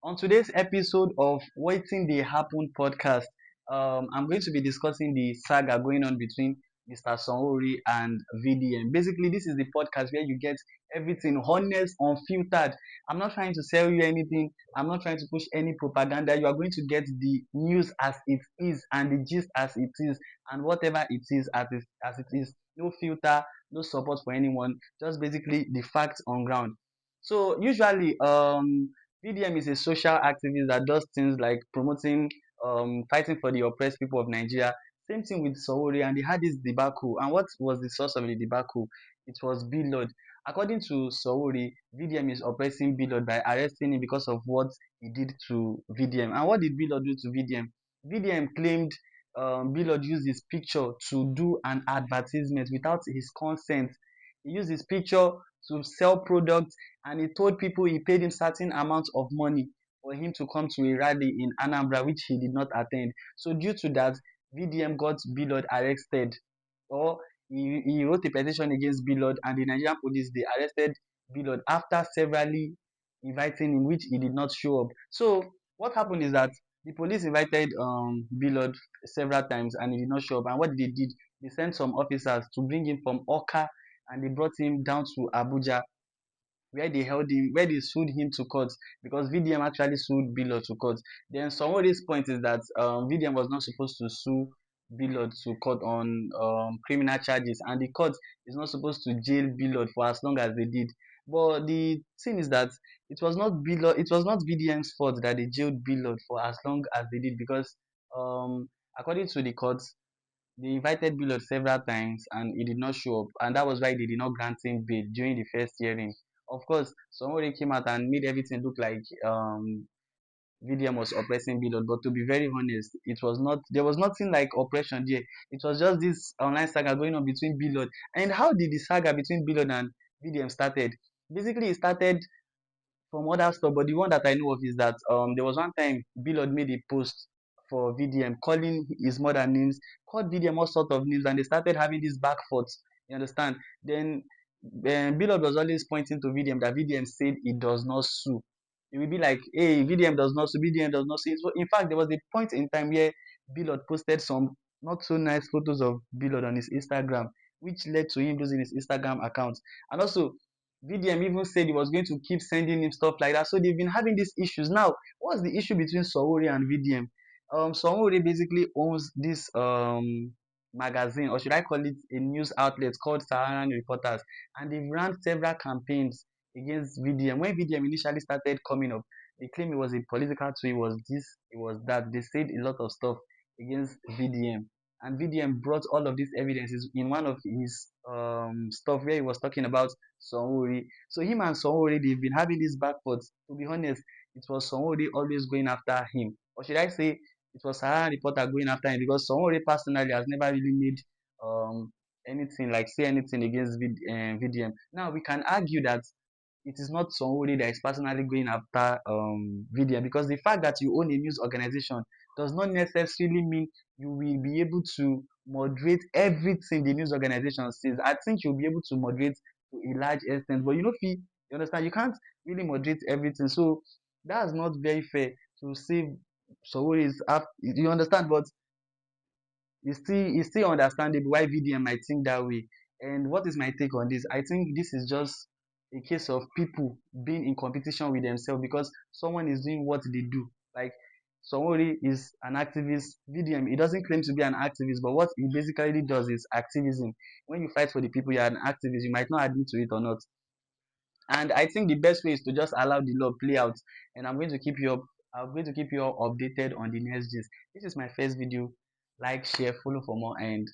On today's episode of Waiting They Happen podcast, I'm going to be discussing the saga going on between Mr. Sonori and VDM. Basically, this is the podcast where you get everything honest, unfiltered. I'm not trying to sell you anything. I'm not trying to push any propaganda. You are going to get the news as it is and the gist as it is and whatever it is as it is. No filter, no support for anyone. Just basically the facts on ground. So usually, VDM is a social activist that does things like promoting, fighting for the oppressed people of Nigeria. Same thing with Sowore, and they had this debacle. And what was the source of the debacle? It was BLord. According to Sowore, VDM is oppressing BLord by arresting him because of what he did to VDM. And what did BLord do to VDM? VDM claimed BLord used his picture to do an advertisement without his consent. He used his picture to sell products, and he told people he paid him certain amount of money for him to come to a rally in Anambra, which he did not attend. So due to that, VDM got BLord arrested, or he wrote a petition against BLord, and the Nigerian police they arrested BLord after severally inviting him, which he did not show up. So what happened is that the police invited BLord several times, and he did not show up. And what they did, they sent some officers to bring him from Oka, and they brought him down to Abuja, where they held him, where they sued him to court, because VDM actually sued BLord to court. Then some of these points is that VDM was not supposed to sue BLord to court on criminal charges, and the court is not supposed to jail BLord for as long as they did. But the thing is that it was not VDM's fault that they jailed BLord for as long as they did, because according to the court, they invited Billard several times and he did not show up, and that was why they did not grant him bail during the first hearing. Of course, somebody came out and made everything look like VDM was oppressing Billard, but to be very honest, it was not. There was nothing like oppression there. It was just this online saga going on between Billard. And how did the saga between Billard and VDM started? Basically, it started from other stuff, but the one that I know of is that there was one time Billard made a post for VDM calling his mother names, called VDM all sort of names, and they started having this back forth. You understand? Then Billard was always pointing to VDM that VDM said he does not sue. It will be like, hey, VDM does not sue, VDM does not sue. So in fact, there was a point in time where Billard posted some not so nice photos of Billard on his Instagram, which led to him losing his Instagram account. And also, VDM even said he was going to keep sending him stuff like that. So they've been having these issues. Now, what's the issue between Sowore and VDM? Sowore basically owns this magazine, or should I call it a news outlet called Saharan Reporters, and they've ran several campaigns against VDM. When VDM initially started coming up, they claimed it was a political tool, it was this, it was that. They said a lot of stuff against VDM, and VDM brought all of these evidences in one of his stuff where he was talking about Sonwori. So him and Sonwori, they've been having this backwards. To be honest, it was Sonwori always going after him, or should I say, it was Sahara reporter going after him, because Sonwori personally has never really made um anything like say anything against VDM. Now we can argue that it is not somebody that is personally going after VDM, because the fact that you own a news organization does not necessarily mean you will be able to moderate everything the news organization says. I think you'll be able to moderate to a large extent, but you know, you understand, you can't really moderate everything. So that's not very fair to say Sowore is after, you understand, but it's still understandable why VDM might think that way. And what is my take on this? I think this is just a case of people being in competition with themselves, because someone is doing what they do. Like somebody is an activist, VDM, he doesn't claim to be an activist, but what he basically does is activism. When you fight for the people, you're an activist. You might not admit to it or not. And I think the best way is to just allow the law play out. And I'm going to keep you up. I'm going to keep you all updated on the next gist. This is my first video. Like, share, follow for more, and